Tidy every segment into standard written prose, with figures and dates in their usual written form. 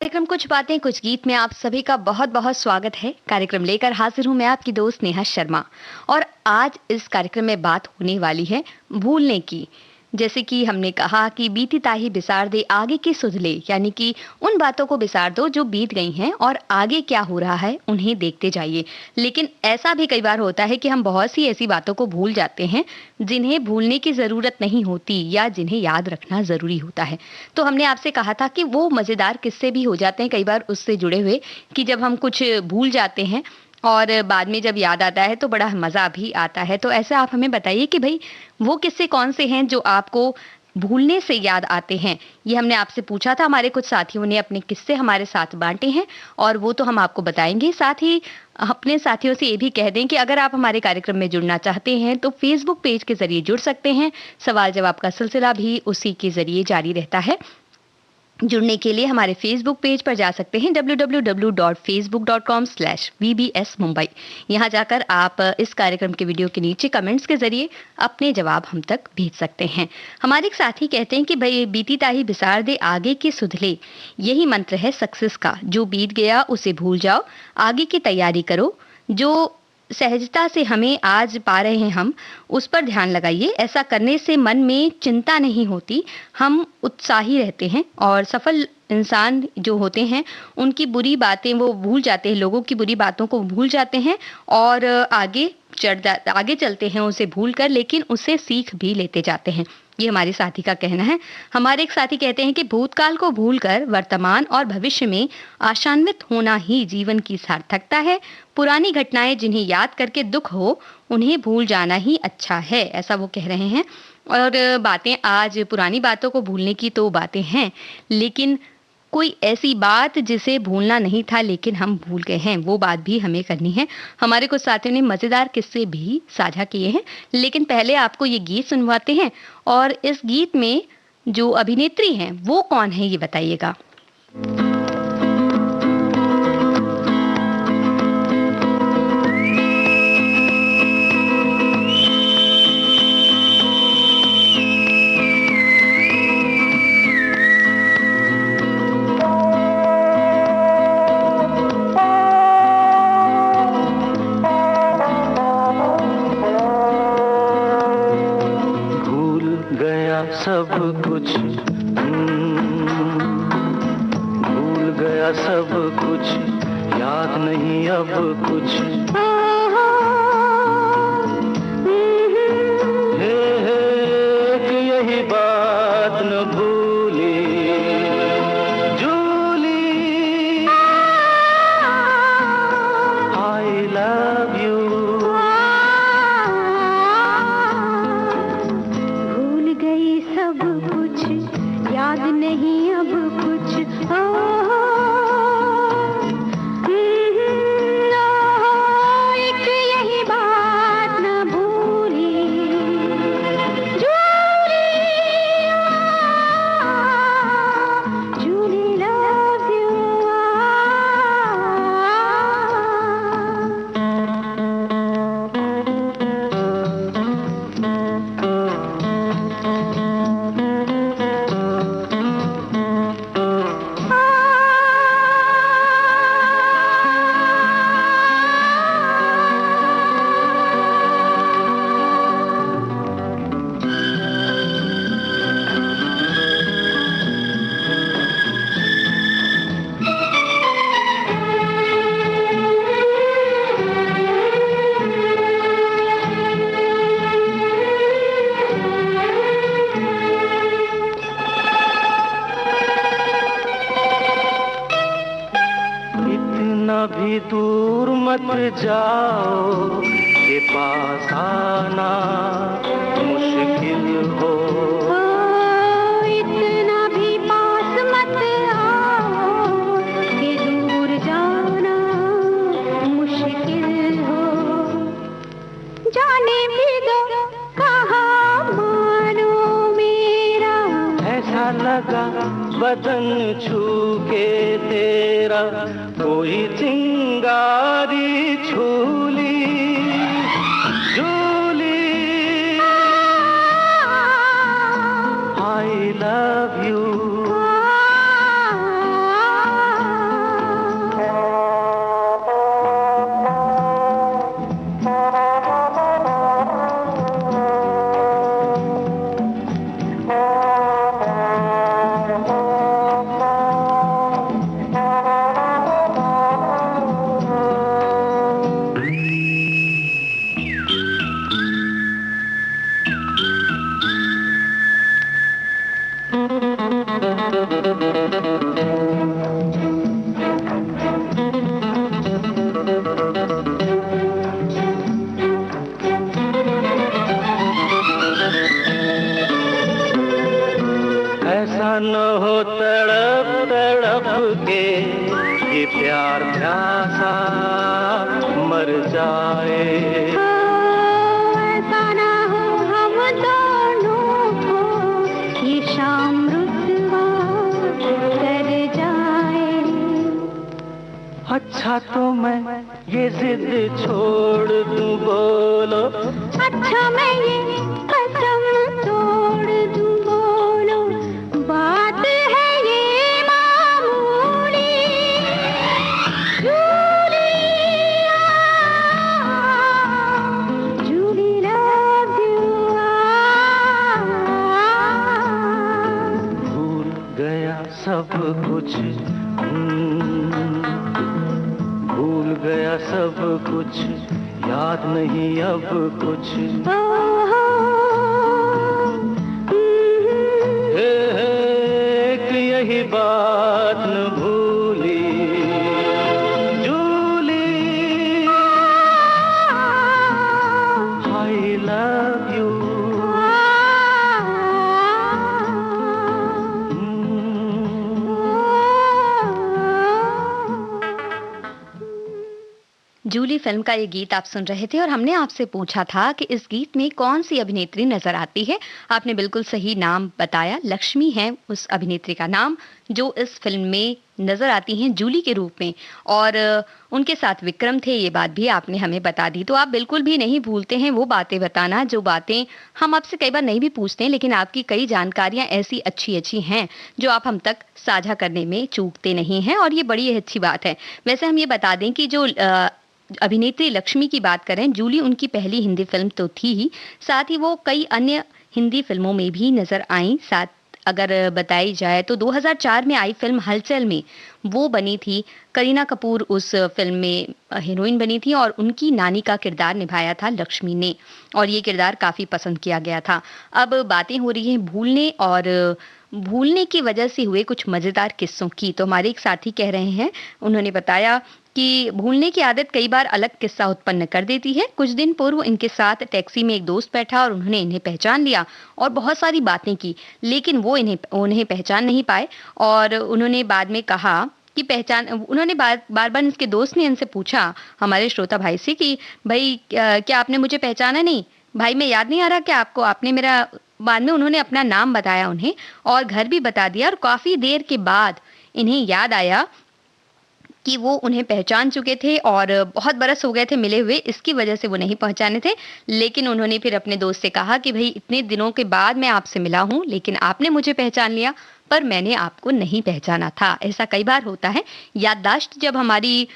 कार्यक्रम कुछ बातें कुछ गीत में आप सभी का बहुत बहुत स्वागत है। कार्यक्रम लेकर हाजिर हूं मैं आपकी दोस्त नेहा शर्मा। और आज इस कार्यक्रम में बात होने वाली है भूलने की। जैसे कि हमने कहा कि बीती ताही बिसार दे आगे की सुध ले, यानी कि उन बातों को बिसार दो जो बीत गई हैं और आगे क्या हो रहा है उन्हें देखते जाइए। लेकिन ऐसा भी कई बार होता है कि हम बहुत सी ऐसी बातों को भूल जाते हैं जिन्हें भूलने की जरूरत नहीं होती या जिन्हें याद रखना जरूरी होता है। तो हमने आपसे कहा था कि वो मजेदार किस्से भी हो जाते हैं कई बार उससे जुड़े हुए, कि जब हम कुछ भूल जाते हैं और बाद में जब याद आता है तो बड़ा मजा भी आता है। तो ऐसे आप हमें बताइए कि भाई वो किस्से कौन से हैं जो आपको भूलने से याद आते हैं। ये हमने आपसे पूछा था, हमारे कुछ साथियों ने अपने किस्से हमारे साथ बांटे हैं और वो तो हम आपको बताएंगे। साथ ही अपने साथियों से ये भी कह दें कि अगर आप हमारे कार्यक्रम में जुड़ना चाहते हैं तो फेसबुक पेज के जरिए जुड़ सकते हैं। सवाल जवाब का सिलसिला भी उसी के जरिए जारी रहता है। जुड़ने के लिए हमारे फेसबुक पेज पर जा सकते हैं www.facebook.com/vbs mumbai। यहाँ जाकर आप इस कार्यक्रम के वीडियो के नीचे कमेंट्स के जरिए अपने जवाब हम तक भेज सकते हैं। हमारे एक साथी कहते हैं कि भाई बीती ताही बिसार दे आगे की सुधले, यही मंत्र है सक्सेस का। जो बीत गया उसे भूल जाओ, आगे की तैयारी करो। जो सहजता से हमें आज पा रहे हैं हम उस पर ध्यान लगाइए। ऐसा करने से मन में चिंता नहीं होती, हम उत्साही रहते हैं और सफल इंसान जो होते हैं उनकी बुरी बातें वो भूल जाते हैं, लोगों की बुरी बातों को भूल जाते हैं और आगे चलते हैं उसे भूल कर, लेकिन उससे सीख भी लेते जाते हैं। ये हमारे साथी का कहना है। हमारे एक साथी कहते हैं कि भूतकाल को भूलकर वर्तमान और भविष्य में आशान्वित होना ही जीवन की सार्थकता है। पुरानी घटनाएं जिन्हें याद करके दुख हो उन्हें भूल जाना ही अच्छा है, ऐसा वो कह रहे हैं। और बातें आज पुरानी बातों को भूलने की तो बातें हैं, लेकिन कोई ऐसी बात जिसे भूलना नहीं था लेकिन हम भूल गए हैं, वो बात भी हमें करनी है। हमारे कुछ साथियों ने मजेदार किस्से भी साझा किए हैं, लेकिन पहले आपको ये गीत सुनवाते हैं। और इस गीत में जो अभिनेत्री हैं वो कौन है ये बताइएगा। सब कुछ भूल गया, सब कुछ याद नहीं अब कुछ। यही बात न भूली जूली, आई लव यू। याद नहीं अब कुछ, एक यही बात न भूली जूली, जूली लव यू। भी दूर मत जाओ, के पास आना मुश्किल हो। इतना भी पास मत आओ, के दूर जाना मुश्किल हो। जाने भी दो कहाँ मानो मेरा, ऐसा लगा बदन छू के तेरा, कोई चिंगारी छूली झूली। आई लव यू। ये प्यार प्यासा मर जाए। ऐसा ना हो हम दोनों को ये शाम रुसवा कर जाए। अच्छा तो मैं ये जिद छोड़ दूं, बोलो। अच्छा मैं ये कसम तोड़ दूं, बोलो। बात है ये मामूली, जूलिया, जूली लव यू। भूल गया सब कुछ, भूल गया सब कुछ, याद नहीं अब कुछ। एक यही बात न भूली, Julie, I love you. Julie film का ये गीत आप सुन रहे थे और हमने आपसे पूछा था कि इस गीत में कौन सी अभिनेत्री नजर आती है। आपने बिल्कुल सही नाम बताया, लक्ष्मी है उस अभिनेत्री का नाम जो इस फिल्म में नजर आती हैं जूली के रूप में, और उनके साथ विक्रम थे, ये बात भी आपने हमें बता दी। तो आप बिल्कुल भी नहीं भूलते हैं वो बातें बताना जो बातें हम आपसे कई बार नहीं भी पूछते हैं, लेकिन आपकी कई जानकारियां ऐसी अच्छी अच्छी हैं जो आप हम तक साझा करने में चूकते नहीं हैं, और ये बड़ी अच्छी बात है। वैसे हम ये बता दें कि जो अभिनेत्री लक्ष्मी की बात करें, जूली उनकी पहली हिंदी फिल्म तो थी ही, साथ ही वो कई अन्य हिंदी फिल्मों में भी नजर आईं। साथ अगर बताई जाए तो 2004 में आई फिल्म हलचल में वो बनी थी। करीना कपूर उस फिल्म में हीरोइन बनी थी और उनकी नानी का किरदार निभाया था लक्ष्मी ने, और ये किरदार काफी पसंद किया गया था। अब बातें हो रही हैं भूलने और भूलने की वजह से हुए कुछ मजेदार किस्सों की। तो हमारे एक साथी कह रहे हैं, उन्होंने बताया कि भूलने की आदत कई बार अलग किस्सा उत्पन्न कर देती है। कुछ दिन पूर्व इनके साथ टैक्सी में एक दोस्त बैठा और उन्होंने इन्हें पहचान लिया और बहुत सारी बातें की, लेकिन वो उन्हें पहचान नहीं पाए। और उन्होंने बाद में कहा कि उन्होंने बार बार इसके दोस्त ने इनसे पूछा, हमारे श्रोता भाई से, कि भाई क्या आपने मुझे पहचाना नहीं? भाई मैं याद नहीं आ रहा क्या आपको, आपने मेरा। बाद में उन्होंने अपना नाम बताया उन्हें और घर भी बता दिया, और काफी देर के बाद इन्हें याद आया कि वो उन्हें पहचान चुके थे और बहुत बरस हो गए थे मिले हुए, इसकी वजह से वो नहीं पहचाने थे। लेकिन उन्होंने फिर अपने दोस्त से कहा कि भाई इतने दिनों के बाद मैं आपसे मिला हूँ, लेकिन आपने मुझे पहचान लिया पर मैंने आपको नहीं पहचाना था। ऐसा कई बार होता है। याददाश्त जब हमारी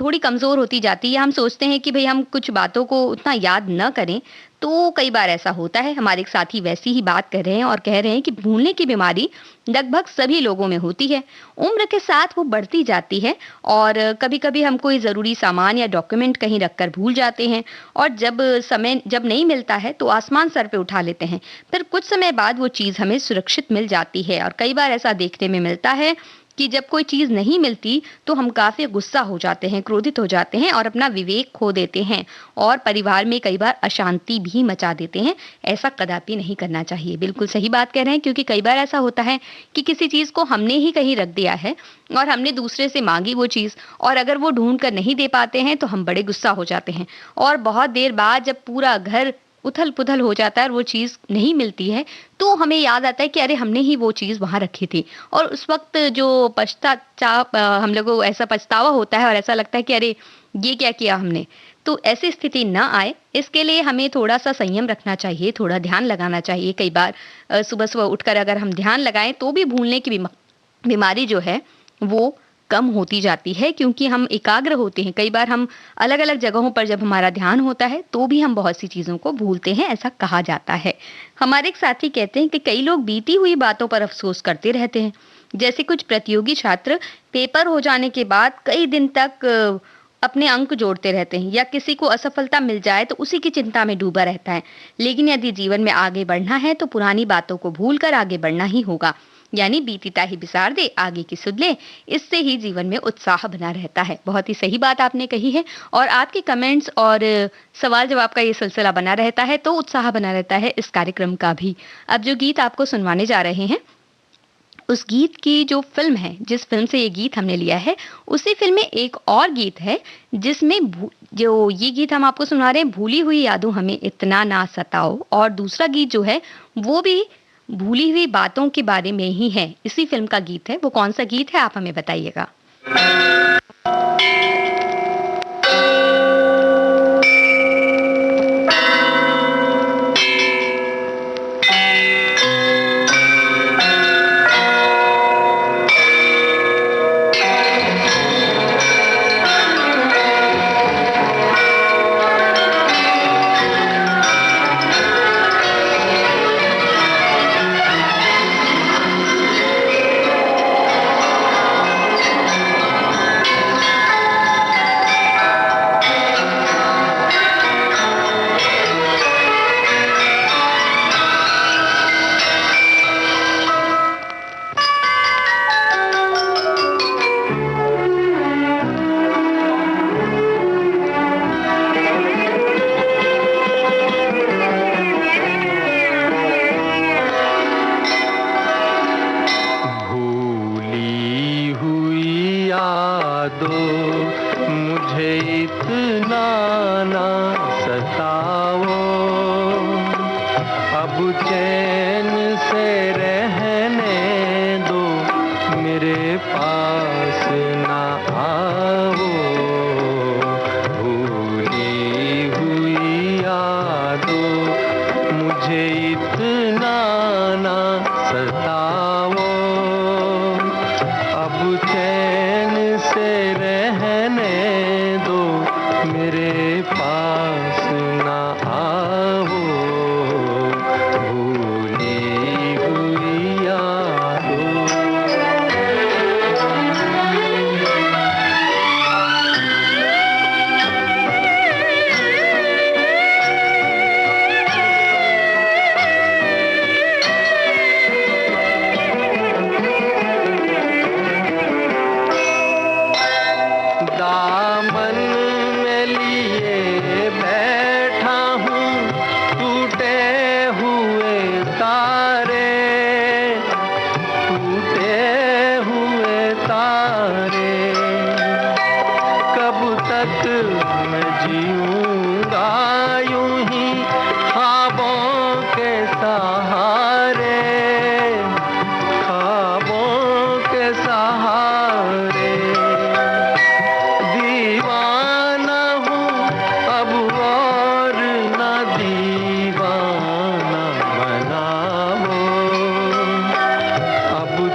थोड़ी कमजोर होती जाती है, हम सोचते हैं कि भाई हम कुछ बातों को उतना याद न करें, तो कई बार ऐसा होता है। हमारे एक साथी वैसी ही बात कर रहे हैं और कह रहे हैं कि भूलने की बीमारी लगभग सभी लोगों में होती है। उम्र के साथ वो बढ़ती जाती है और कभी कभी हम कोई ज़रूरी सामान या डॉक्यूमेंट कहीं रखकर भूल जाते हैं, और जब नहीं मिलता है तो आसमान सर पे उठा लेते हैं। फिर कुछ समय बाद वो चीज़ हमें सुरक्षित मिल जाती है, और कई बार ऐसा देखने में मिलता है कि जब कोई चीज नहीं मिलती तो हम काफी गुस्सा हो जाते हैं, क्रोधित हो जाते हैं और अपना विवेक खो देते हैं, और परिवार में कई बार अशांति भी मचा देते हैं। ऐसा कदापि नहीं करना चाहिए। बिल्कुल सही बात कह रहे हैं, क्योंकि कई बार ऐसा होता है कि किसी चीज को हमने ही कहीं रख दिया है और हमने दूसरे से मांगी वो चीज, और अगर वो ढूंढ कर नहीं दे पाते हैं तो हम बड़े गुस्सा हो जाते हैं, और बहुत देर बाद जब पूरा घर उथल पुथल हो जाता है और वो चीज नहीं मिलती है तो हमें याद आता है कि अरे हमने ही वो चीज वहां रखी थी, और उस वक्त जो पश्चाताप हम लोगों को ऐसा पछतावा होता है और ऐसा लगता है कि अरे ये क्या किया हमने। तो ऐसी स्थिति ना आए इसके लिए हमें थोड़ा सा संयम रखना चाहिए, थोड़ा ध्यान लगाना चाहिए। कई बार सुबह सुबह उठकर अगर हम ध्यान लगाएं तो भी भूलने की बीमारी जो है वो कम होती जाती है, क्योंकि हम एकाग्र होते हैं। कई बार हम अलग अलग जगहों पर जब हमारा ध्यान होता है तो भी हम बहुत सी चीजों को भूलते हैं, ऐसा कहा जाता है। हमारे एक साथी कहते हैं कि कई लोग बीती हुई बातों पर अफसोस करते रहते हैं, जैसे कुछ प्रतियोगी छात्र पेपर हो जाने के बाद कई दिन तक अपने अंक जोड़ते रहते हैं, या किसी को असफलता मिल जाए तो उसी की चिंता में डूबा रहता है। लेकिन यदि जीवन में आगे बढ़ना है तो पुरानी बातों को भूलकर आगे बढ़ना ही होगा, यानी बीती ताही बिसार दे आगे की सुध ले। इससे ही जीवन में उत्साह बना रहता है। बहुत ही सही बात आपने कही है, और आपके कमेंट्स और सवाल जवाब का ये सिलसिला बना रहता है तो उत्साह बना रहता है इस कार्यक्रम का भी। अब जो गीत आपको सुनवाने जा रहे हैं उस गीत की जो फिल्म है, जिस फिल्म से ये गीत हमने लिया है, उसी फिल्म में एक और गीत है जिसमें जो ये गीत हम आपको सुना रहे हैं, भूली हुई यादों हमें इतना ना सताओ, और दूसरा गीत जो है वो भी भूली हुई बातों के बारे में ही है, इसी फिल्म का गीत है। वो कौन सा गीत है आप हमें बताइएगा।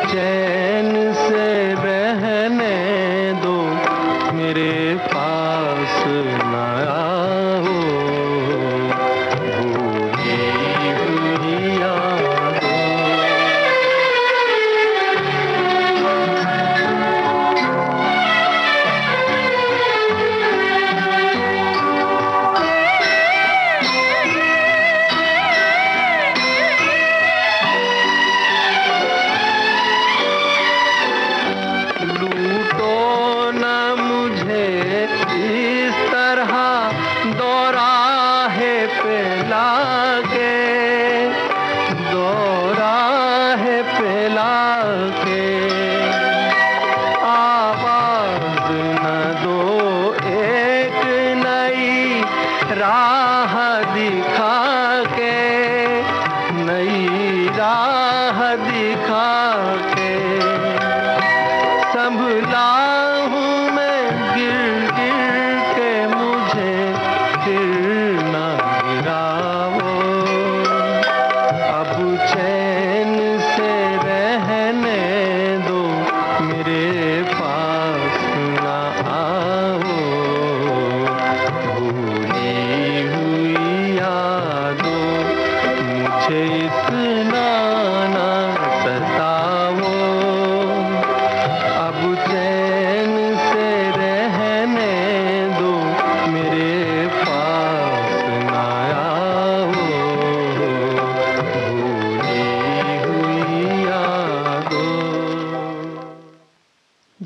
चैन से रहने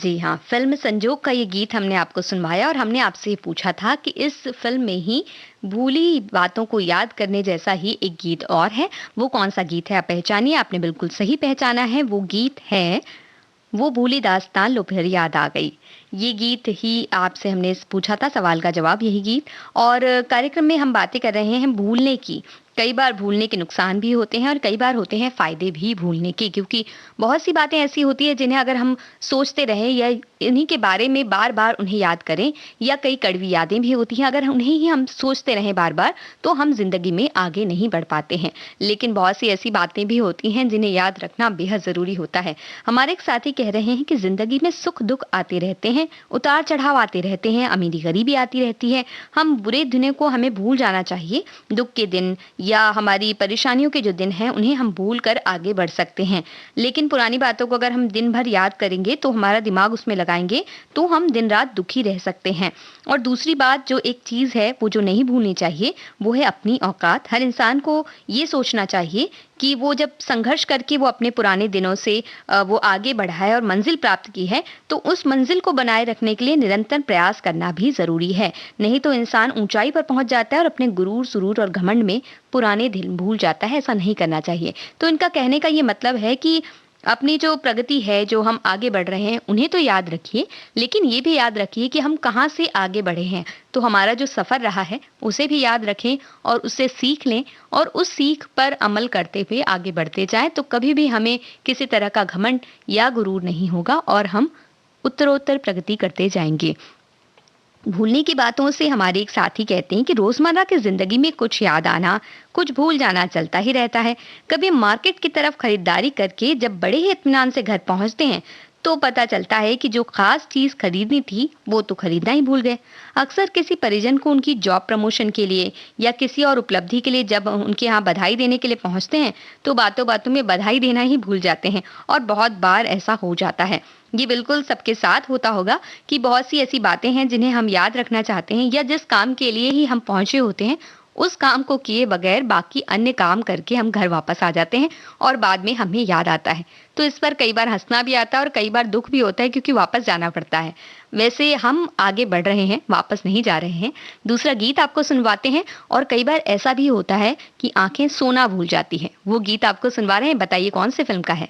जी हाँ, फिल्म संजोग का ये गीत हमने आपको सुनवाया और हमने आपसे ये पूछा था कि इस फिल्म में ही भूली बातों को याद करने जैसा ही एक गीत और है, वो कौन-सा गीत है आप पहचानिए। आपने बिल्कुल सही पहचाना है, वो गीत है वो भूली दास्तां लो फिर याद आ गई। ये गीत ही आपसे हमने पूछा था, सवाल का जवाब यही गीत। और कार्यक्रम में हम बातें कर रहे हैं भूलने की। कई बार भूलने के नुकसान भी होते हैं और कई बार होते हैं फायदे भी भूलने के, क्योंकि बहुत सी बातें ऐसी होती है जिन्हें अगर हम सोचते रहें या इन्हीं के बारे में बार बार उन्हें याद करें, या कई कड़वी यादें भी होती हैं, अगर उन्हें ही हम सोचते रहें बार बार तो हम जिंदगी में आगे नहीं बढ़ पाते हैं। लेकिन बहुत सी ऐसी बातें भी होती हैं जिन्हें याद रखना बेहद जरूरी होता है। हमारे एक साथी कह रहे हैं कि जिंदगी में सुख दुख आते रहते हैं, उतार चढ़ाव आते रहते हैं, अमीरी गरीबी आती रहती है। हम बुरे दिनों को हमें भूल जाना चाहिए। दुख के दिन या हमारी परेशानियों के जो दिन हैं उन्हें हम भूल कर आगे बढ़ सकते हैं। लेकिन पुरानी बातों को अगर हम दिन भर याद करेंगे तो हमारा दिमाग उसमें लगाएंगे तो हम दिन रात दुखी रह सकते हैं। और दूसरी बात जो एक चीज है वो जो नहीं भूलनी चाहिए वो है अपनी औकात। हर इंसान को ये सोचना चाहिए कि वो जब संघर्ष करके वो अपने पुराने दिनों से वो आगे बढ़ा है और मंजिल प्राप्त की है, तो उस मंजिल को बनाए रखने के लिए निरंतर प्रयास करना भी जरूरी है। नहीं तो इंसान ऊंचाई पर पहुंच जाता है और अपने गुरूर सुरूर और घमंड में पुराने दिन भूल जाता है। ऐसा नहीं करना चाहिए। तो इनका कहने का ये मतलब है कि अपनी जो प्रगति है, जो हम आगे बढ़ रहे हैं, उन्हें तो याद रखिए, लेकिन ये भी याद रखिए कि हम कहाँ से आगे बढ़े हैं। तो हमारा जो सफर रहा है उसे भी याद रखें और उससे सीख लें और उस सीख पर अमल करते हुए आगे बढ़ते जाएं। तो कभी भी हमें किसी तरह का घमंड या गुरूर नहीं होगा और हम उत्तरोत्तर प्रगति करते जाएंगे। भूलने की बातों से हमारे एक साथी कहते हैं कि रोजमर्रा की जिंदगी में कुछ याद आना, कुछ भूल जाना चलता ही रहता है। कभी मार्केट की तरफ खरीदारी करके जब बड़े ही इत्मीनान से घर पहुंचते हैं तो पता चलता है कि जो खास चीज खरीदनी थी वो तो खरीदना ही भूल गए। अक्सर किसी परिजन को उनकी जॉब प्रमोशन के लिए या किसी और उपलब्धि के लिए जब उनके यहाँ बधाई देने के लिए पहुंचते हैं तो बातों बातों में बधाई देना ही भूल जाते हैं और बहुत बार ऐसा हो जाता है। ये बिल्कुल सबके साथ होता होगा कि बहुत सी ऐसी बातें हैं जिन्हें हम याद रखना चाहते हैं या जिस काम के लिए ही हम पहुंचे होते हैं उस काम को किए बगैर बाकी अन्य काम करके हम घर वापस आ जाते हैं और बाद में हमें याद आता है। तो इस पर कई बार हंसना भी आता है और कई बार दुख भी होता है क्योंकि वापस जाना पड़ता है। वैसे हम आगे बढ़ रहे हैं, वापस नहीं जा रहे हैं। दूसरा गीत आपको सुनवाते हैं और कई बार ऐसा भी होता है कि आंखें सोना भूल जाती हैं। वो गीत आपको सुनवा रहे हैं, बताइए कौन से फिल्म का है।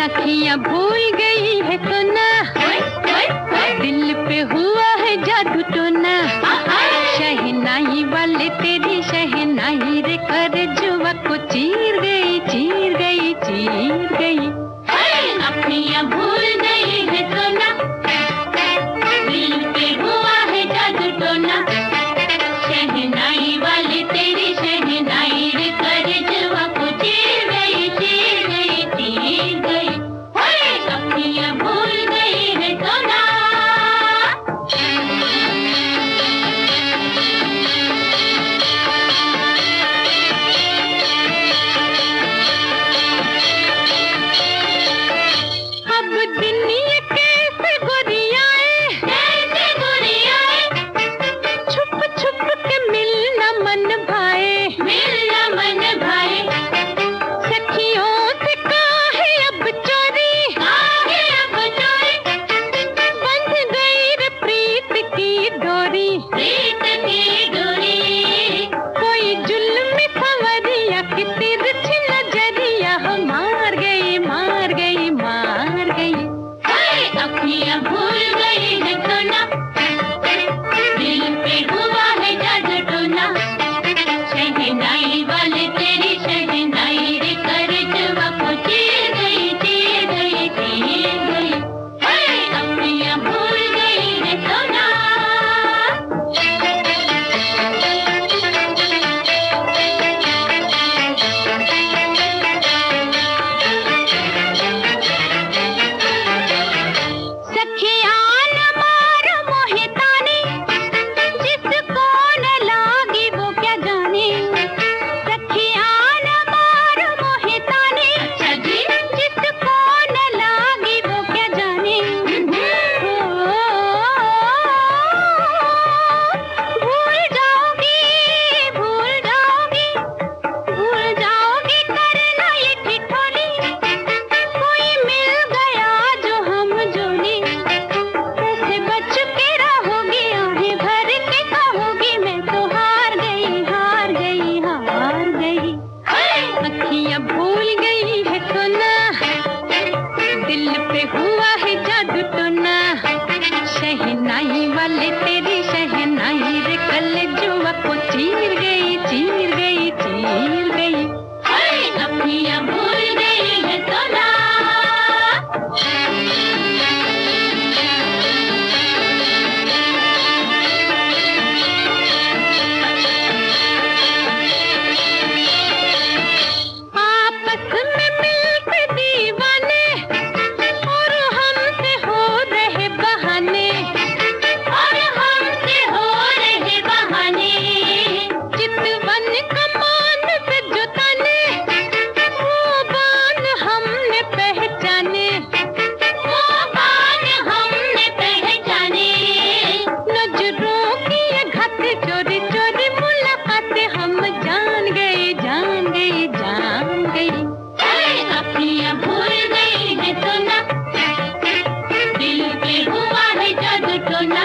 अखियां भूल गई है तो ना, दिल चोरी चोरी मुलाकातें हम जान गए जान गए जान गए। अखियां भूल गई है तो ना, दिल पे हुआ है जादू टोना।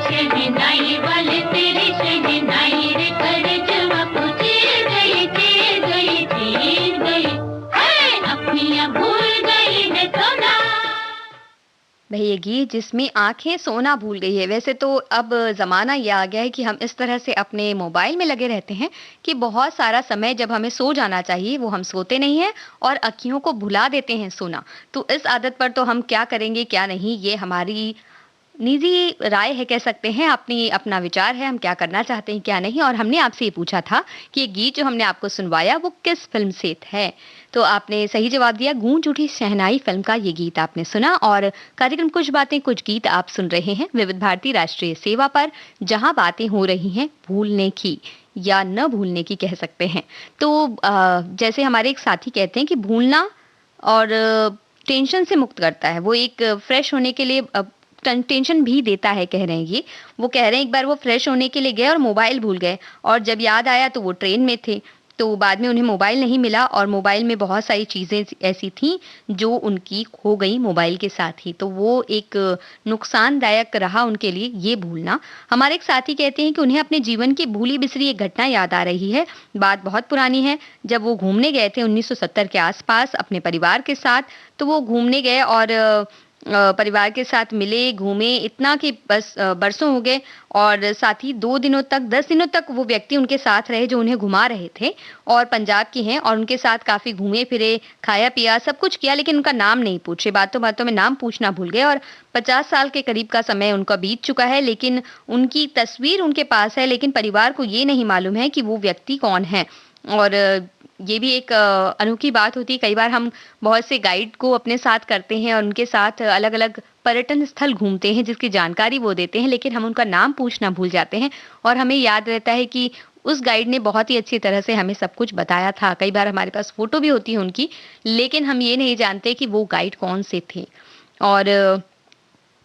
शहनाई वाले तेरी शहनाई रे करे जवा पूछे गई चीर गई चीर गई। अखियां भूल गई है तो ना। भाई ये गीत जिसमें आंखें सोना भूल गई है। वैसे तो अब ज़माना ये आ गया है कि हम इस तरह से अपने मोबाइल में लगे रहते हैं कि बहुत सारा समय जब हमें सो जाना चाहिए वो हम सोते नहीं हैं और अँखियों को भुला देते हैं सोना। तो इस आदत पर तो हम क्या करेंगे क्या नहीं, ये हमारी निजी राय है कह सकते हैं, अपना विचार है, हम क्या करना चाहते हैं क्या नहीं। और हमने आपसे ये पूछा था कि ये गीत जो हमने आपको सुनवाया वो किस फिल्म से है। तो आपने सही जवाब दिया, गूंज उठी शहनाई फिल्म का ये गीत आपने सुना। और कार्यक्रम कुछ बातें कुछ गीत आप सुन रहे हैं विविध भारती राष्ट्रीय सेवा पर, जहां बातें हो रही हैं भूलने की या न भूलने की कह सकते हैं। तो जैसे हमारे एक साथी कहते हैं कि भूलना और टेंशन से मुक्त करता है, वो एक फ्रेश होने के लिए टेंशन भी देता है कह रहे हैं ये। वो कह रहे हैं एक बार वो फ्रेश होने के लिए गए और मोबाइल भूल गए, और जब याद आया तो वो ट्रेन में थे, तो बाद में उन्हें मोबाइल नहीं मिला और मोबाइल में बहुत सारी चीज़ें ऐसी थीं जो उनकी खो गई मोबाइल के साथ ही। तो वो एक नुकसानदायक रहा उनके लिए ये भूलना। हमारे एक साथी कहते हैं कि उन्हें अपने जीवन की भूली बिसरी एक घटना याद आ रही है। बात बहुत पुरानी है, जब वो घूमने गए थे 1970 के आसपास अपने परिवार के साथ। तो वो घूमने गए और परिवार के साथ मिले, घूमे, इतना कि बस बरसों हो गए। और साथ ही 2 दिनों तक 10 दिनों तक वो व्यक्ति उनके साथ रहे जो उन्हें घुमा रहे थे, और पंजाब के हैं, और उनके साथ काफ़ी घूमे फिरे, खाया पिया, सब कुछ किया, लेकिन उनका नाम नहीं पूछे। बातों बातों में नाम पूछना भूल गए। और 50 साल के करीब का समय उनका बीत चुका है, लेकिन उनकी तस्वीर उनके पास है, लेकिन परिवार को ये नहीं मालूम है कि वो व्यक्ति कौन है। और ये भी एक अनोखी बात होती है। कई बार हम बहुत से गाइड को अपने साथ करते हैं और उनके साथ अलग-अलग पर्यटन स्थल घूमते हैं जिसकी जानकारी वो देते हैं, लेकिन हम उनका नाम पूछना भूल जाते हैं। और हमें याद रहता है कि उस गाइड ने बहुत ही अच्छी तरह से हमें सब कुछ बताया था। कई बार हमारे पास फ़ोटो भी होती है उनकी, लेकिन हम ये नहीं जानते कि वो गाइड कौन से थे। और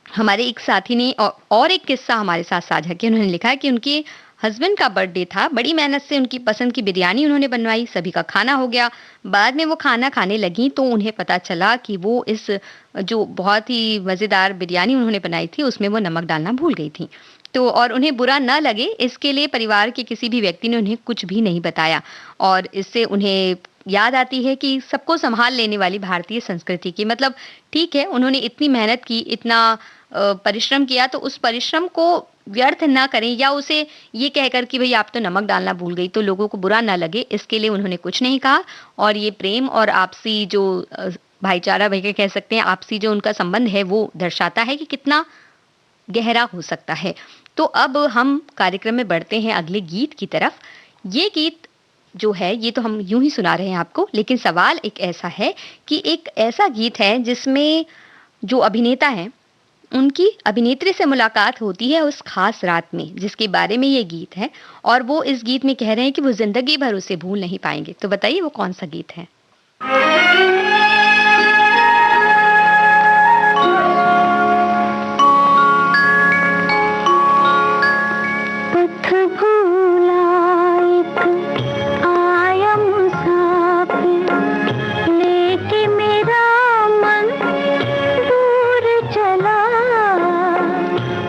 हमारे एक साथी ने और एक किस्सा हमारे साथ साझा किया। उन्होंने लिखा है कि उनके हस्बैंड का बर्थडे था, बड़ी मेहनत से उनकी पसंद की बिरयानी उन्होंने बनवाई, सभी का खाना हो गया। बाद में वो खाना खाने लगी तो उन्हें पता चला कि वो इस जो बहुत ही मज़ेदार बिरयानी उन्होंने बनाई थी उसमें वो नमक डालना भूल गई थी। तो और उन्हें बुरा ना लगे इसके लिए परिवार के किसी भी व्यक्ति ने उन्हें कुछ भी नहीं बताया। और इससे उन्हें याद आती है कि सबको संभाल लेने वाली भारतीय संस्कृति की, मतलब ठीक है उन्होंने इतनी मेहनत की, इतना परिश्रम किया, तो उस परिश्रम को व्यर्थ ना करें या उसे ये कहकर कि भई आप तो नमक डालना भूल गई तो लोगों को बुरा ना लगे, इसके लिए उन्होंने कुछ नहीं कहा। और ये प्रेम और आपसी जो भाईचारा वही कह सकते हैं, आपसी जो उनका संबंध है वो दर्शाता है कि कितना गहरा हो सकता है। तो अब हम कार्यक्रम में बढ़ते हैं अगले गीत की तरफ। ये गीत जो है ये तो हम यूं ही सुना रहे हैं आपको, लेकिन सवाल एक ऐसा है कि एक ऐसा गीत है जिसमें जो अभिनेता हैं उनकी अभिनेत्री से मुलाकात होती है उस खास रात में, जिसके बारे में ये गीत है। और वो इस गीत में कह रहे हैं कि वो जिंदगी भर उसे भूल नहीं पाएंगे। तो बताइए वो कौन सा गीत है? पथ भूला एक आया मुसाफिर, लेके मेरा मन दूर चला।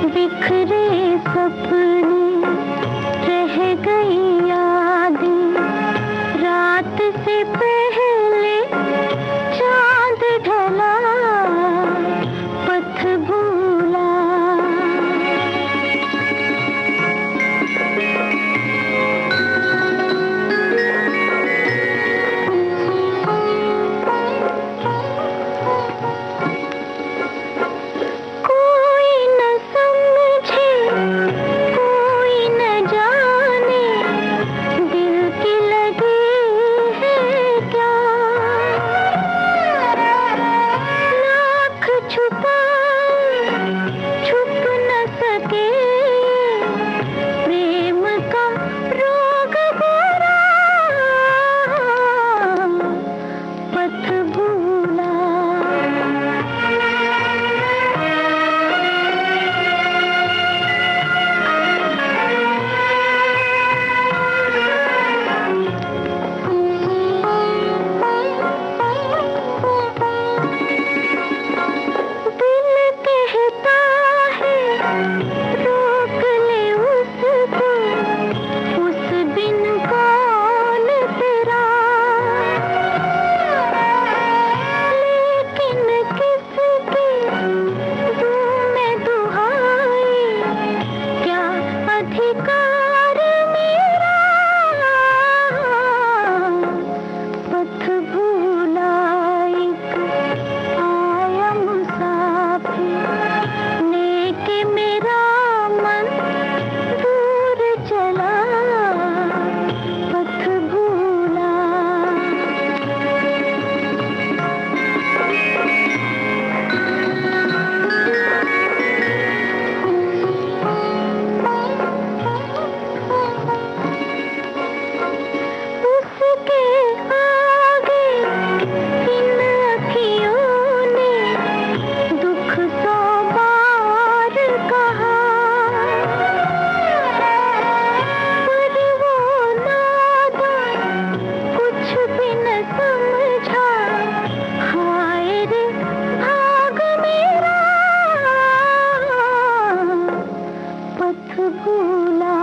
बिखरे सपने रह गई यादें, रात से पहले भूला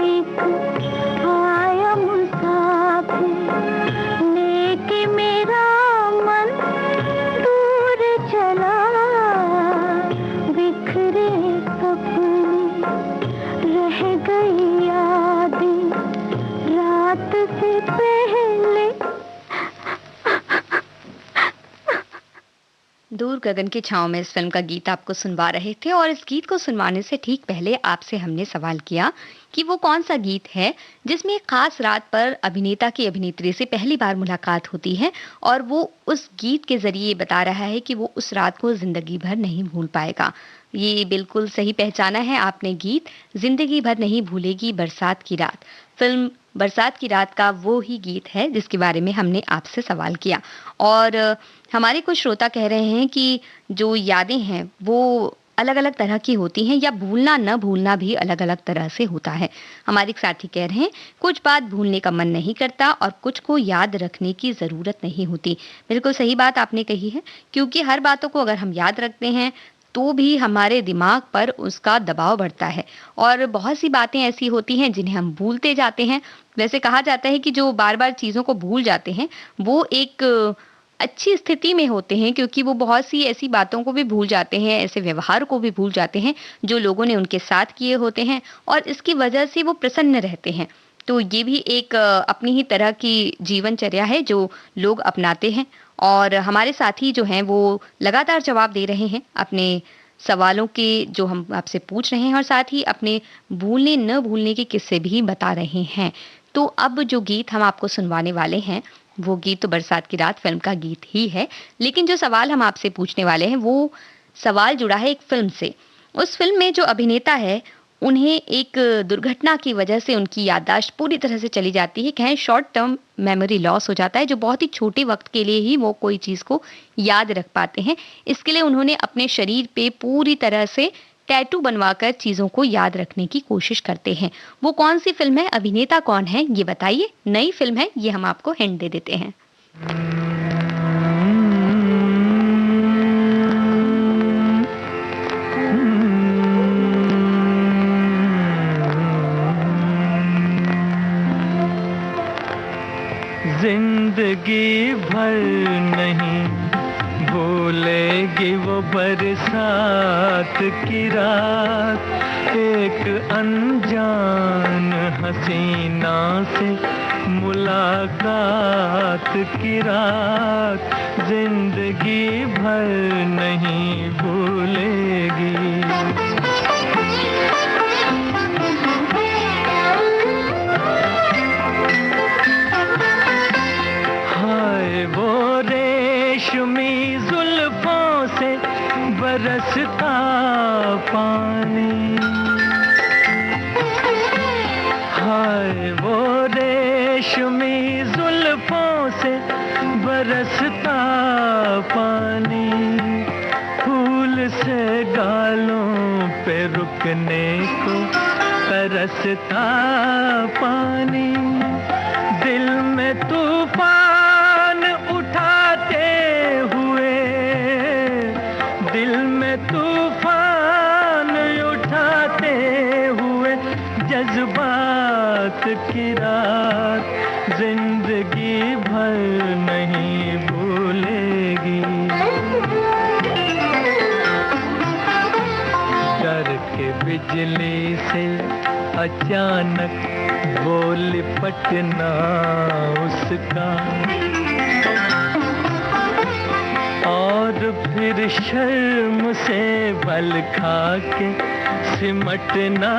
एक आया मुसाफिर, लेके मेरा मन दूर चला, बिखरे सपने रह गई यादें रात से पहले। दूर गगन की छांव में इस फिल्म का गीत आपको सुनवा रहे थे, और इस गीत को सुनवाने से ठीक पहले आपसे हमने सवाल किया कि वो कौन सा गीत है जिसमें एक खास रात पर अभिनेता की अभिनेत्री से पहली बार मुलाकात होती है और वो उस गीत के जरिए बता रहा है कि वो उस रात को जिंदगी भर नहीं भूल पाएगा। ये बिल्कुल सही पहचाना है आपने गीत, जिंदगी भर नहीं भूलेगी बरसात की रात। फिल्म बरसात की रात का वो ही गीत है जिसके बारे में हमने आपसे सवाल किया। और हमारे कुछ श्रोता कह रहे हैं कि जो यादें हैं वो अलग अलग तरह की होती हैं, या भूलना न भूलना भी अलग अलग तरह से होता है। हमारे एक साथी कह रहे हैं कुछ बात भूलने का मन नहीं करता और कुछ को याद रखने की ज़रूरत नहीं होती। बिल्कुल सही बात आपने कही है, क्योंकि हर बातों को अगर हम याद रखते हैं तो भी हमारे दिमाग पर उसका दबाव बढ़ता है, और बहुत सी बातें ऐसी होती हैं जिन्हें हम भूलते जाते हैं। वैसे कहा जाता है कि जो बार बार चीज़ों को भूल जाते हैं वो एक अच्छी स्थिति में होते हैं, क्योंकि वो बहुत सी ऐसी बातों को भी भूल जाते हैं, ऐसे व्यवहार को भी भूल जाते हैं जो लोगों ने उनके साथ किए होते हैं, और इसकी वजह से वो प्रसन्न रहते हैं। तो ये भी एक अपनी ही तरह की जीवनचर्या है जो लोग अपनाते हैं। और हमारे साथी जो हैं वो लगातार जवाब दे रहे हैं अपने सवालों के जो हम आपसे पूछ रहे हैं, और साथ ही अपने भूलने न भूलने के किस्से भी बता रहे हैं। तो अब जो गीत हम आपको सुनवाने वाले हैं वो गीत तो बरसात की रात फिल्म का गीत ही है, लेकिन जो सवाल हम आपसे पूछने वाले हैं वो सवाल जुड़ा है एक फिल्म से। उस फिल्म में जो अभिनेता है उन्हें एक दुर्घटना की वजह से उनकी याददाश्त पूरी तरह से चली जाती है, कहें शॉर्ट टर्म मेमोरी लॉस हो जाता है, जो बहुत ही छोटे वक्त के लिए ही वो कोई चीज़ को याद रख पाते हैं। इसके लिए उन्होंने अपने शरीर पे पूरी तरह से टैटू बनवाकर चीज़ों को याद रखने की कोशिश करते हैं। वो कौन सी फिल्म है, अभिनेता कौन है, ये बताइए। नई फिल्म है, ये हम आपको हिंट दे देते हैं। जिंदगी भर नहीं भूलेगी वो बरसात की रात, एक अनजान हसीना से मुलाकात की रात, जिंदगी भर नहीं भूलेगी। बरसता पानी, हाय वो रेशमी जुल्फों से बरसता पानी, फूल से गालों पे रुकने को तरसता पानी, दिल में तूफान उठाते हुए, दिल में तूफान उठाते हुए जज्बात की रात, जिंदगी भर नहीं भूलेगी। डर के बिजली से अचानक वो लिपटना उसका, और फिर शर्म से बल खा के सिमटना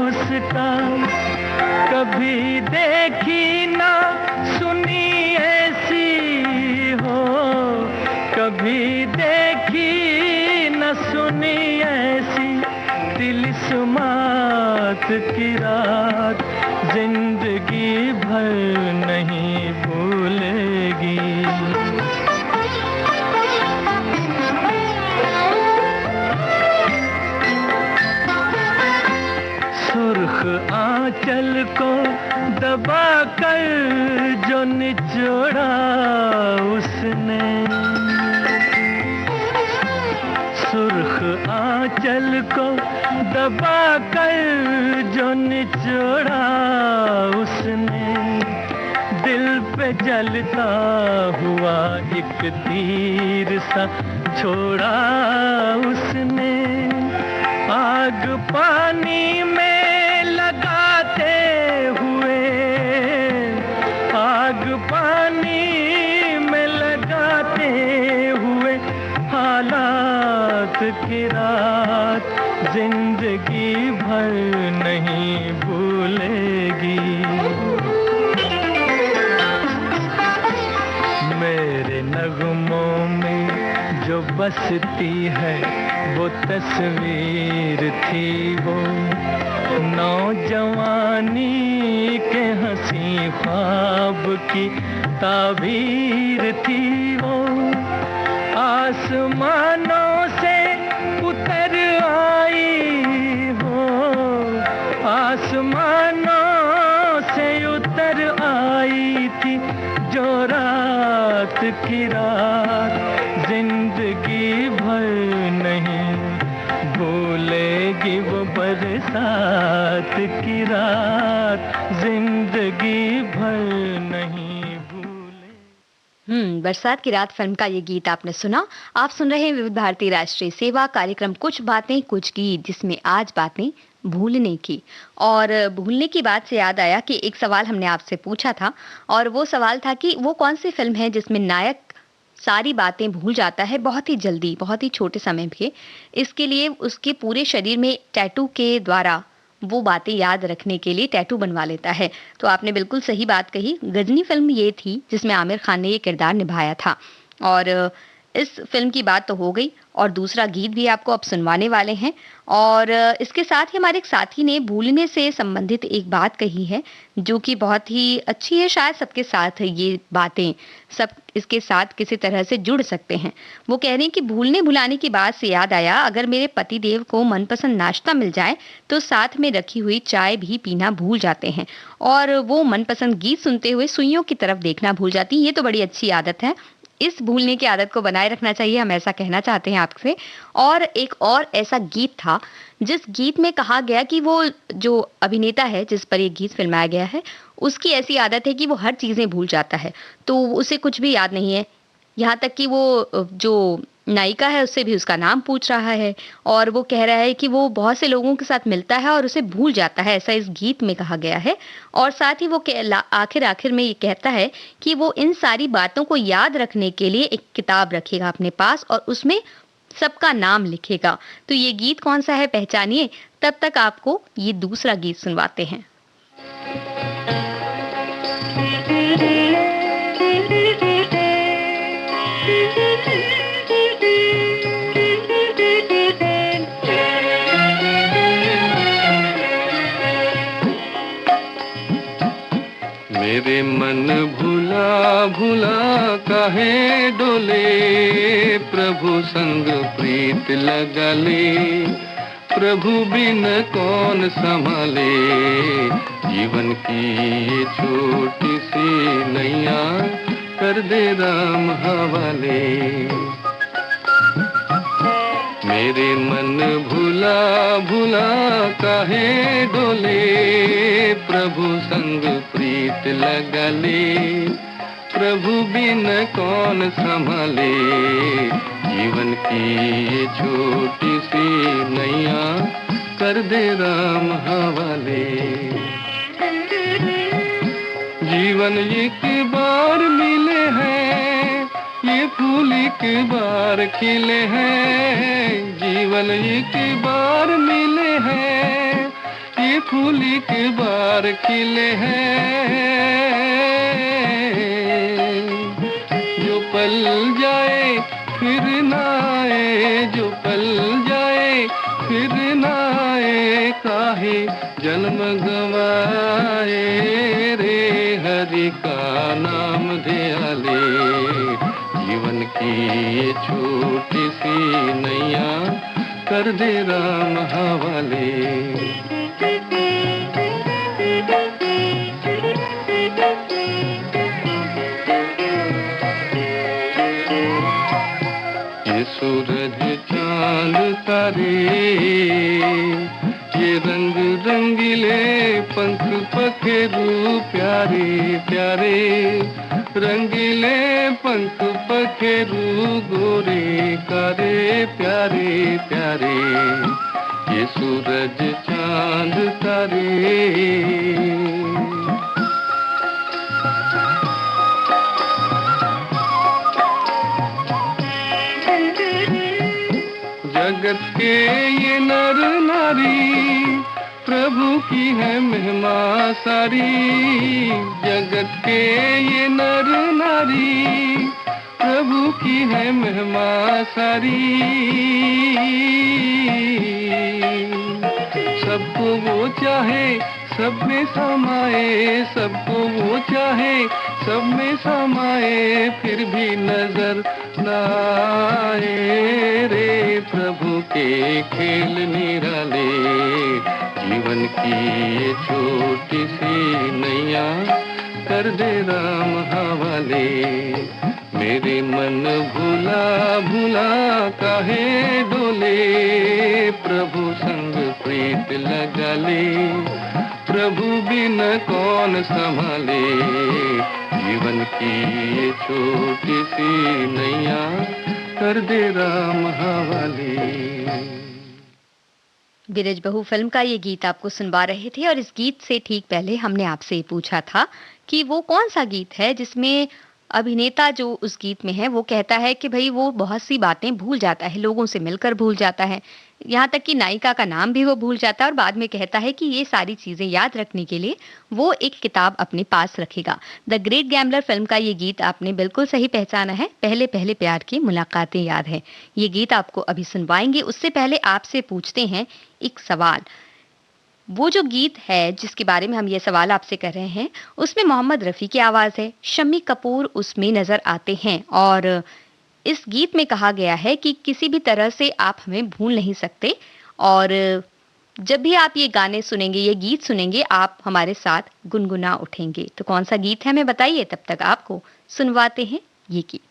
उसका, कभी देखी ना सुनी ऐसी हो, कभी देखी न सुनी ऐसी तिलिस्मात की रात, जिंदगी भर नहीं भूलेगी। सुर्ख आंचल को दबा कर जो निचोड़ा उसने, सुर्ख आंचल को दबा कर जो निचोड़ा उसने, दिल पे जलता हुआ एक तीर सा छोड़ा उसने। आग पानी में लगाते हुए, आग पानी में लगाते हुए, हालात की रात जिंदगी भर नहीं भूलेगी। मेरे नगमों में जो बसती है वो तस्वीर थी, वो नौजवानी के हंसी ख्वाब की ताबीर थी। वो आसमानों से उतर आई हो, आसमानों से उतर आई थी जो रात की रात जिंदगी भर नहीं भूलेगी। वो बरसात की रात जिंदगी भर नहीं भूले। बरसात की रात फिल्म का ये गीत आपने सुना। आप सुन रहे हैं विविध भारती राष्ट्रीय सेवा कार्यक्रम कुछ बातें कुछ गीत, जिसमें आज बातें भूलने की। और भूलने की बात से याद आया कि एक सवाल हमने आपसे पूछा था, और वो सवाल था कि वो कौन सी फिल्म है जिसमें नायक सारी बातें भूल जाता है बहुत ही जल्दी, बहुत ही छोटे समय में। इसके लिए उसके पूरे शरीर में टैटू के द्वारा वो बातें याद रखने के लिए टैटू बनवा लेता है। तो आपने बिल्कुल सही बात कही, गजनी फिल्म ये थी जिसमें आमिर खान ने ये किरदार निभाया था। और इस फिल्म की बात तो हो गई, और दूसरा गीत भी आपको अब सुनवाने वाले हैं। और इसके साथ ही हमारे एक साथी ने भूलने से संबंधित एक बात कही है जो कि बहुत ही अच्छी है। शायद सबके साथ ये बातें, सब इसके साथ किसी तरह से जुड़ सकते हैं। वो कह रहे हैं कि भूलने भुलाने की बात से याद आया, अगर मेरे पति देव को मनपसंद नाश्ता मिल जाए तो साथ में रखी हुई चाय भी पीना भूल जाते हैं, और वो मनपसंद गीत सुनते हुए सुइयों की तरफ देखना भूल जाती हैं। ये तो बड़ी अच्छी आदत है, इस भूलने की आदत को बनाए रखना चाहिए, हम ऐसा कहना चाहते हैं आपसे। और एक और ऐसा गीत था जिस गीत में कहा गया कि वो जो अभिनेता है जिस पर ये गीत फिल्माया गया है, उसकी ऐसी आदत है कि वो हर चीजें भूल जाता है, तो उसे कुछ भी याद नहीं है। यहाँ तक कि वो जो नायिका है उससे भी उसका नाम पूछ रहा है, और वो कह रहा है कि वो बहुत से लोगों के साथ मिलता है और उसे भूल जाता है, ऐसा इस गीत में कहा गया है। और साथ ही वो आखिर में ये कहता है कि वो इन सारी बातों को याद रखने के लिए एक किताब रखेगा अपने पास और उसमें सबका नाम लिखेगा। तो ये गीत कौन सा है पहचानिए, तब तक आपको ये दूसरा गीत सुनवाते हैं। मेरे मन भुला भुला काहे डोले, प्रभु संग प्रीत लगा ले, प्रभु बिन कौन संभाले, जीवन की ये छोटी सी नैया कर दे राम हवाले। मेरे मन भुला भुला काहे डोले, प्रभु संग प्रीत लगा ले, प्रभु बिन कौन संभाले, जीवन की ये छोटी सी नैया कर दे राम हवाले। जीवन एक बार मिले हैं, ये फूल एक बार खिले हैं, जीवन एक बार मिले हैं, ये फूल एक बार खिले हैं। जो पल जाए फिर ना आए, जो पल जाए फिर ना आए, काहे जन्म गवाए रे, हरि का नाम ध्या ले, जीवन की ये छोटी सी नैया कर दे राम हवाले। ये सूरज चांद तारे प्यारे, ये रंग रंगीले पंख पखेरू प्यारे प्यारे, रंगीले पंख पखेरू गोरे कारे प्यारे प्यारे, ये सूरज चांद तारे। जगत के ये नर नारी प्रभु की है महिमा सारी, जगत के ये नर नारी प्रभु की है महिमा सारी। सबको वो चाहे सब में समाए, सबको वो चाहे सब में समाए, फिर भी नजर न आए रे प्रभु के खेल निराले। जीवन की ये छोटी सी नैया कर दे राम हवाले, मेरे मन भूला भूला काहे डोले, प्रभु संग प्रीत लगा ले, प्रभु बिन कौन संभाले, जीवन की ये छोटी सी नैया कर दे राम हवाले। बिरज बहू फिल्म का ये गीत आपको सुनवा रहे थे, और इस गीत से ठीक पहले हमने आपसे पूछा था कि वो कौन सा गीत है जिसमें अभिनेता जो उस गीत में है वो कहता है कि भाई वो बहुत सी बातें भूल जाता है, लोगों से मिलकर भूल जाता है, यहाँ तक कि नायिका का नाम भी वो भूल जाता है, और बाद में कहता है कि ये सारी चीजें याद रखने के लिए वो एक किताब अपने पास रखेगा। द ग्रेट गैम्बलर फिल्म का ये गीत आपने बिल्कुल सही पहचाना है, पहले पहले प्यार की मुलाकातें याद है। ये गीत आपको अभी सुनवाएंगे, उससे पहले आपसे पूछते हैं एक सवाल। वो जो गीत है जिसके बारे में हम ये सवाल आपसे कर रहे हैं, उसमें मोहम्मद रफ़ी की आवाज़ है, शम्मी कपूर उसमें नज़र आते हैं, और इस गीत में कहा गया है कि किसी भी तरह से आप हमें भूल नहीं सकते, और जब भी आप ये गाने सुनेंगे, ये गीत सुनेंगे, आप हमारे साथ गुनगुना उठेंगे। तो कौन सा गीत है हमें बताइए, तब तक आपको सुनवाते हैं ये गीत।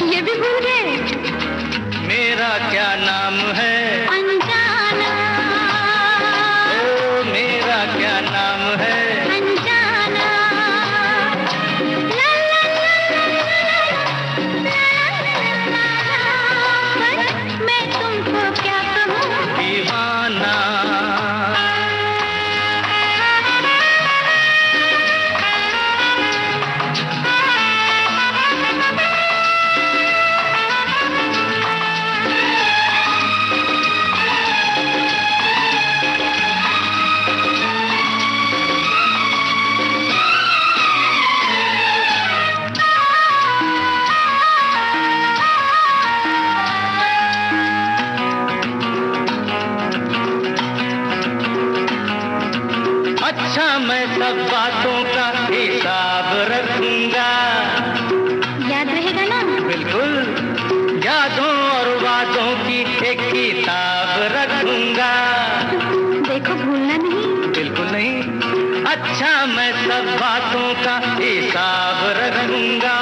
ये भी भूल गए। सब बातों का हिसाब रखूंगा। याद रहेगा ना? बिल्कुल, यादों और वादों की एक किताब रखूंगा। देखो भूलना नहीं। बिल्कुल नहीं। अच्छा मैं सब बातों का हिसाब रखूंगा,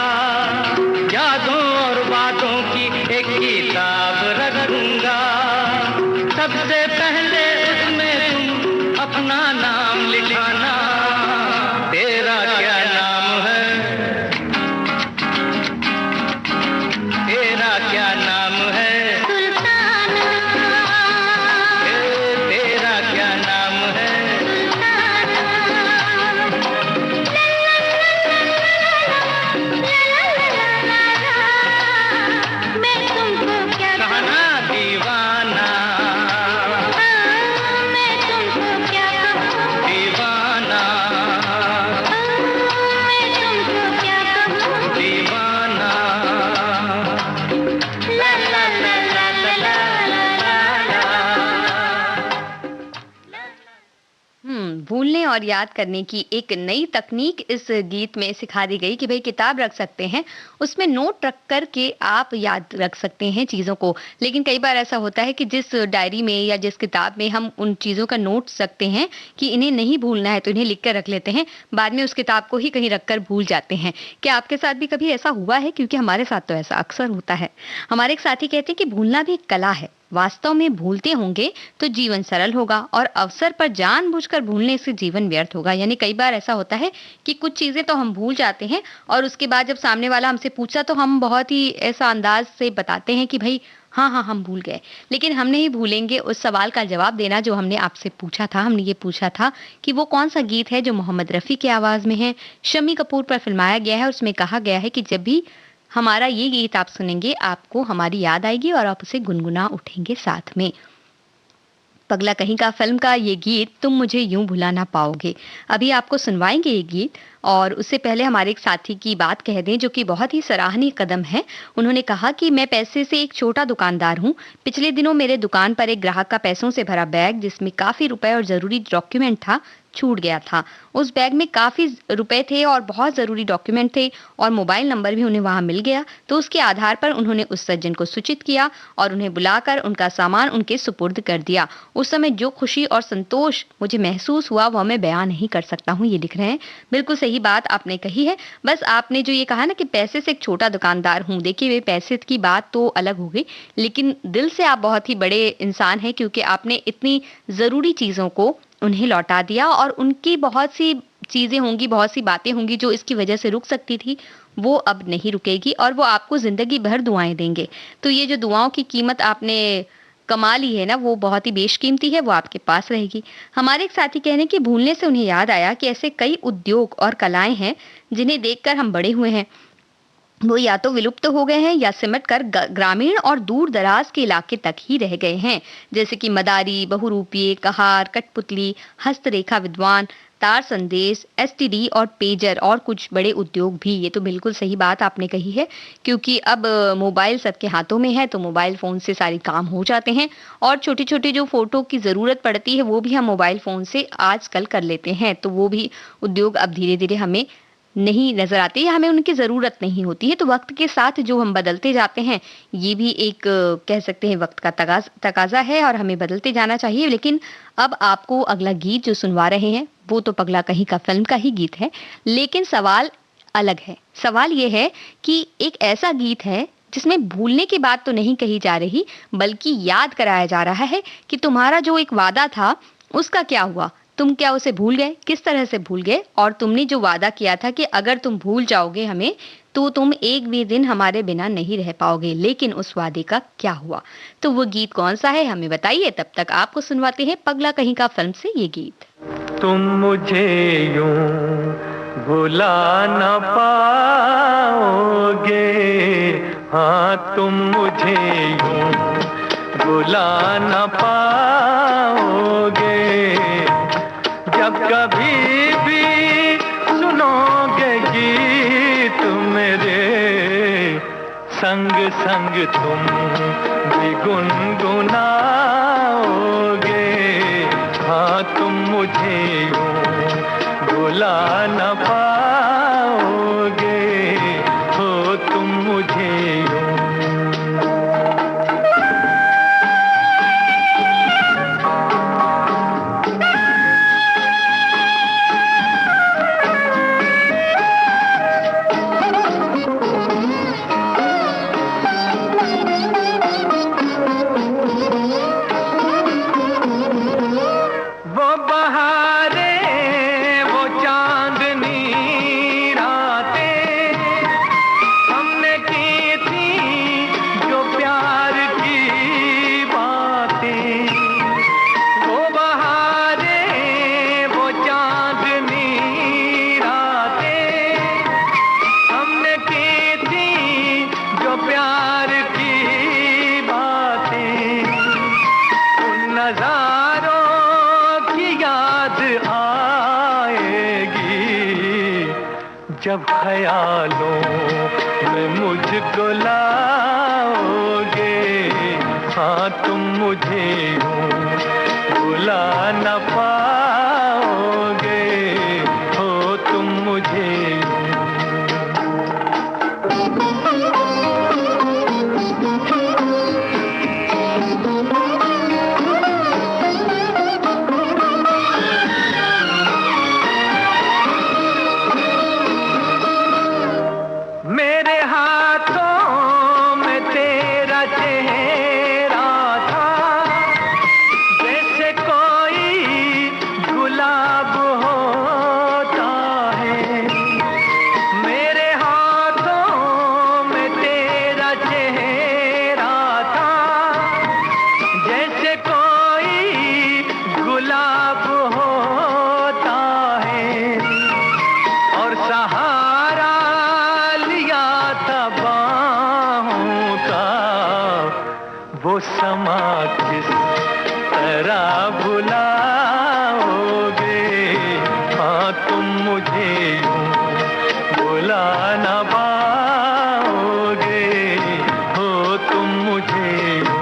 यादों और बातों की एक किताब रखूंगा। सबसे पहले उसमें तुम अपना नाम लिखाना। तेरा क्या नाम है? तेरा क्या नाम है? सुल्ताना। तेरा क्या नाम है? मैं तुमको क्या कहा ना दीवाना, मैं तुमको क्या कहूँ? दीवाना, मैं तुमको क्या कहूँ? दीवाना। ला ला ला ला ला ला ला ला। भूलने और याद करने की एक नई तकनीक इस गीत में सिखा दी गई कि भाई किताब रख सकते हैं, उसमें नोट रख कर के आप याद रख सकते हैं चीज़ों को। लेकिन कई बार ऐसा होता है कि जिस डायरी में या जिस किताब में हम उन चीज़ों का नोट सकते हैं कि इन्हें नहीं भूलना है तो इन्हें लिख कर रख लेते हैं, बाद में उस किताब को ही कहीं रख कर भूल जाते हैं। क्या आपके साथ भी कभी ऐसा हुआ है? क्योंकि हमारे साथ तो ऐसा अक्सर होता है। हमारे एक साथी कहते हैं कि भूलना भी एक कला है, वास्तव में भूलते होंगे तो जीवन सरल होगा और अवसर पर जानबूझकर भूलने से जीवन व्यर्थ होगा। यानी कई बार ऐसा होता है कि कुछ चीजें तो हम भूल जाते हैं और उसके बाद जब सामने वाला हमसे पूछा तो हम बहुत ही ऐसा अंदाज से बताते हैं कि भाई हाँ हाँ हम भूल गए, लेकिन हम नहीं भूलेंगे उस सवाल का जवाब देना जो हमने आपसे पूछा था। हमने ये पूछा था कि वो कौन सा गीत है जो मोहम्मद रफी की आवाज में है, शम्मी कपूर पर फिल्माया गया है और उसमें कहा गया है कि जब भी हमारा ये गीत आप सुनेंगे आपको हमारी याद आएगी और आप उसे गुनगुना उठेंगे साथ में। पगला कहीं का फिल्म का ये गीत तुम मुझे यूं भुला ना पाओगे। अभी आपको सुनवाएंगे ये गीत और उससे पहले हमारे एक साथी की बात कह दें जो कि बहुत ही सराहनीय कदम है। उन्होंने कहा कि मैं पैसे से एक छोटा दुकानदार हूं। पिछले दिनों मेरे दुकान पर एक ग्राहक का पैसों से भरा बैग जिसमें काफी रुपए और जरूरी डॉक्यूमेंट था छूट गया था। उस बैग में काफी रुपए थे और बहुत जरूरी डॉक्यूमेंट थे और मोबाइल नंबर भी उन्हें वहां मिल गया। तो उसके आधार पर उन्होंने उस सज्जन को सूचित किया और उन्हें बुलाकर उनका सामान उनके सुपुर्द कर दिया। उस समय जो खुशी और संतोष मुझे महसूस हुआ वह मैं बयान नहीं कर सकता हूँ। ये लिख रहे हैं। बिल्कुल सही बात आपने कही है। बस आपने जो ये कहा ना कि पैसे से एक छोटा दुकानदार हूँ, देखिए वे पैसे की बात तो अलग हो गई, लेकिन दिल से आप बहुत ही बड़े इंसान हैं क्योंकि आपने इतनी जरूरी चीजों को उन्हें लौटा दिया और उनकी बहुत सी चीजें होंगी, बहुत सी बातें होंगी जो इसकी वजह से रुक सकती थी, वो अब नहीं रुकेगी और वो आपको जिंदगी भर दुआएं देंगे। तो ये जो दुआओं की कीमत आपने कमा ली है ना, वो बहुत ही बेशकीमती है, वो आपके पास रहेगी। हमारे एक साथी कह रहे हैं कि भूलने से उन्हें याद आया कि ऐसे कई उद्योग और कलाएं हैं जिन्हें देखकर हम बड़े हुए हैं। वो या तो विलुप्त हो गए हैं या सिमट कर ग्रामीण और दूर दराज के इलाके तक ही रह गए हैं, जैसे कि मदारी, बहुरूपीय, कहार, कठपुतली, हस्तरेखा विद्वान, तार संदेश, एसटीडी और पेजर और कुछ बड़े उद्योग भी। ये तो बिल्कुल सही बात आपने कही है क्योंकि अब मोबाइल सबके हाथों में है तो मोबाइल फोन से सारे काम हो जाते हैं और छोटे छोटे जो फोटो की जरूरत पड़ती है वो भी हम मोबाइल फोन से आजकल कर लेते हैं। तो वो भी उद्योग अब धीरे धीरे हमें नहीं नजर आते या हमें उनकी जरूरत नहीं होती है। तो वक्त के साथ जो हम बदलते जाते हैं ये भी एक कह सकते हैं वक्त का तकाजा है और हमें बदलते जाना चाहिए। लेकिन अब आपको अगला गीत जो सुनवा रहे हैं वो तो पगला कहीं का फिल्म का ही गीत है, लेकिन सवाल अलग है। सवाल ये है कि एक ऐसा गीत है जिसमें भूलने की बात तो नहीं कही जा रही बल्कि याद कराया जा रहा है कि तुम्हारा जो एक वादा था उसका क्या हुआ, तुम क्या उसे भूल गए, किस तरह से भूल गए, और तुमने जो वादा किया था कि अगर तुम भूल जाओगे हमें तो तुम एक भी दिन हमारे बिना नहीं रह पाओगे, लेकिन उस वादे का क्या हुआ। तो वो गीत कौन सा है हमें बताइए। तब तक आपको सुनवाते हैं पगला कहीं का फिल्म से ये गीत। तुम मुझे यूं भुला न पाओगे, हाँ तुम मुझे यूं भुला न पाओगे, जब कभी भी सुनोगे गीत मेरे संग संग तुम भी गुनगुनाओगे, हाँ तुम मुझे यूं बुला न पाओगे हो तुम मुझे यूं। जब ख्यालों में मुझको लाओगे, हाँ तुम मुझे यूं बुला न पाओगे हो तुम मुझे यूं। वो समा किस तरह भुलाओगे, हाँ तुम मुझे यूं बुला न पाओगे हो तुम मुझे यूं।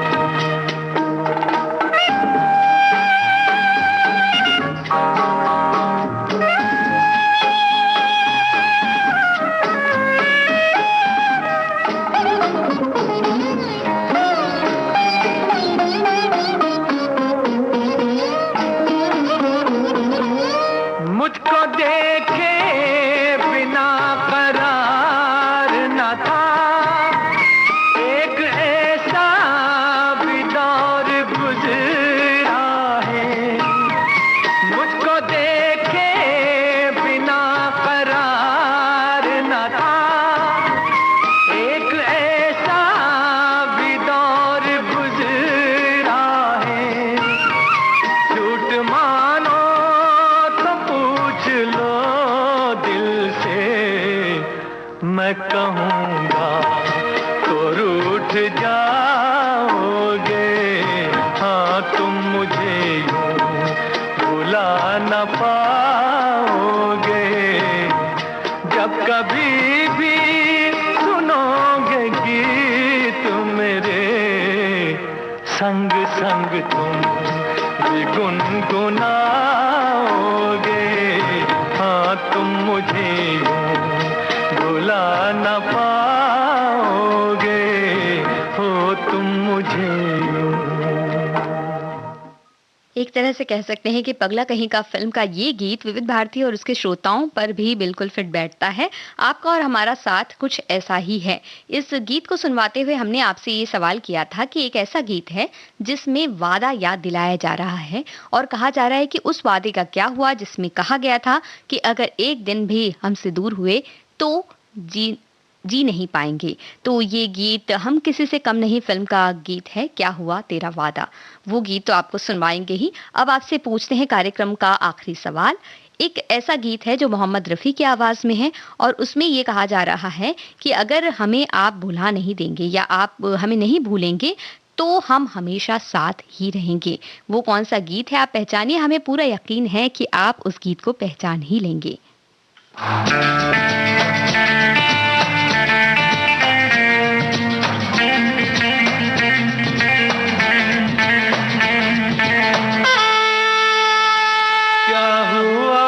मुझको देखे बिना करार न था, एक ऐसा भी दौर गुजरा है। मुझको देखे बिना करार न था, एक ऐसा भी दौर गुजरा है। झूठ मानो लो दिल से, मैं कहूँगा तो रूठ जाओगे, हाँ तुम मुझे यूं बुला न पाओगे। जब कभी भी सुनोगे गीत मेरे, संग संग तुम भी गुनगुनाओगे, हाँ तुम मुझे यूं बुला न पाओगे हो तुम मुझे यूं। एक तरह से कह सकते हैं कि पगला कहीं का फिल्म का ये गीत विविध भारती और उसके श्रोताओं पर भी बिल्कुल फिट बैठता है। आपका और हमारा साथ कुछ ऐसा ही है। इस गीत को सुनवाते हुए हमने आपसे ये सवाल किया था कि एक ऐसा गीत है जिसमें वादा याद दिलाया जा रहा है और कहा जा रहा है कि उस वादे का क्या हुआ जिसमें कहा गया था कि अगर एक दिन भी हमसे दूर हुए तो जी नहीं पाएंगे। तो ये गीत हम किसी से कम नहीं फिल्म का गीत है, क्या हुआ तेरा वादा। वो गीत तो आपको सुनवाएंगे ही। अब आपसे पूछते हैं कार्यक्रम का आखिरी सवाल। एक ऐसा गीत है जो मोहम्मद रफ़ी की आवाज में है और उसमें ये कहा जा रहा है कि अगर हमें आप भुला नहीं देंगे या आप हमें नहीं भूलेंगे तो हम हमेशा साथ ही रहेंगे। वो कौन सा गीत है आप पहचानिए, हमें पूरा यकीन है कि आप उस गीत को पहचान ही लेंगे। क्या हुआ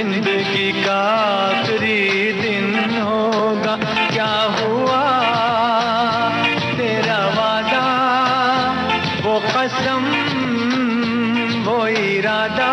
जिंदगी का आखिरी दिन होगा। क्या हुआ तेरा वादा, वो कसम, वो इरादा।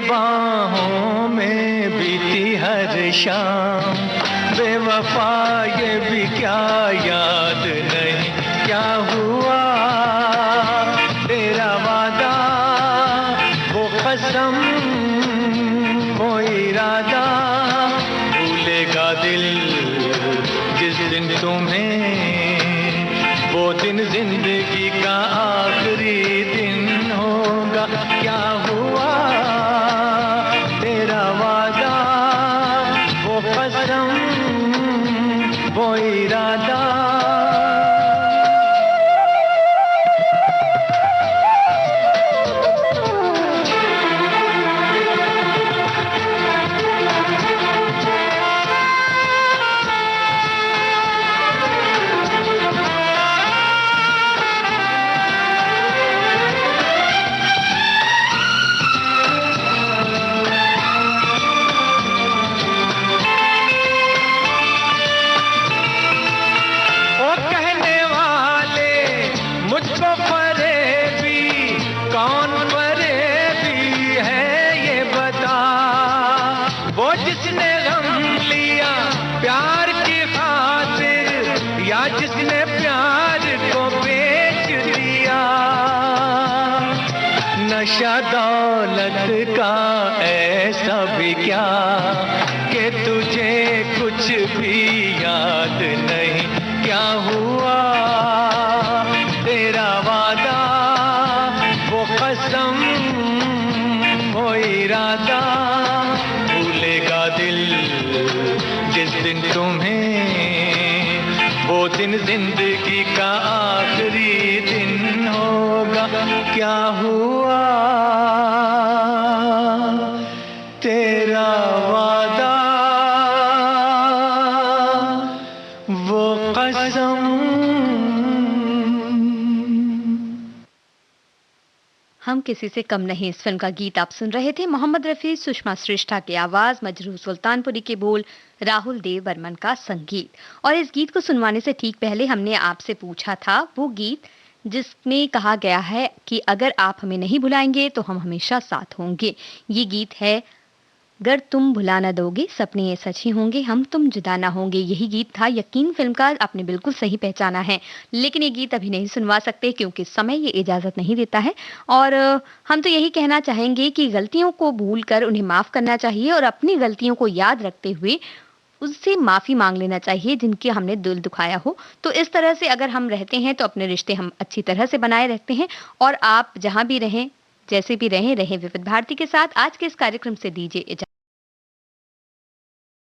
बाहों में बीती हर शाम, बेवफा ये भी क्या याद नहीं। क्या हुआ तेरा वादा, वो कसम, वो इरादा। भूलेगा दिल जिस दिन तुम्हें, वो दिन जिंदगी का आखिरी दिन होगा। क्या हुआ वो इरादा। जिसने गम लिया प्यार की खातिर, या जिसने प्यार को बेच दिया। नशा दौलत का ऐसा भी क्या कि तुझे कुछ भी याद नहीं। क्या हुआ तेरा वादा, वो कसम, वो इरादा। भूलेगा दिल जिस दिन तुम्हें, वो दिन जिंदगी का आखिरी दिन होगा। क्या हुआ तेरा वादा, वो कसम। हम किसी से कम नहीं, इस फिल्म का गीत आप सुन रहे थे। मोहम्मद रफी, सुषमा श्रेष्ठा की आवाज, मजरूह सुल्तानपुरी के बोल, राहुल देव बर्मन का संगीत। और इस गीत को सुनवाने से ठीक पहले हमने आपसे पूछा था वो गीत जिसमें कहा गया है कि अगर आप हमें नहीं भुलाएंगे तो हम हमेशा साथ होंगे। ये गीत है गर तुम भुला न दोगे, सपने ये सच ही होंगे, हम तुम जुदा ना होंगे। यही गीत था यकीन फिल्म का। आपने बिल्कुल सही पहचाना है, लेकिन ये गीत अभी नहीं सुनवा सकते क्योंकि समय ये इजाजत नहीं देता है। और हम तो यही कहना चाहेंगे कि गलतियों को भूलकर उन्हें माफ करना चाहिए और अपनी गलतियों को याद रखते हुए उससे माफी मांग लेना चाहिए जिनके हमने दिल दुखाया हो। तो इस तरह से अगर हम रहते हैं तो अपने रिश्ते हम अच्छी तरह से बनाए रखते हैं। और आप जहां भी रहें, जैसे भी रहें विविध भारती के साथ। आज के इस कार्यक्रम से दीजिए इजाजत।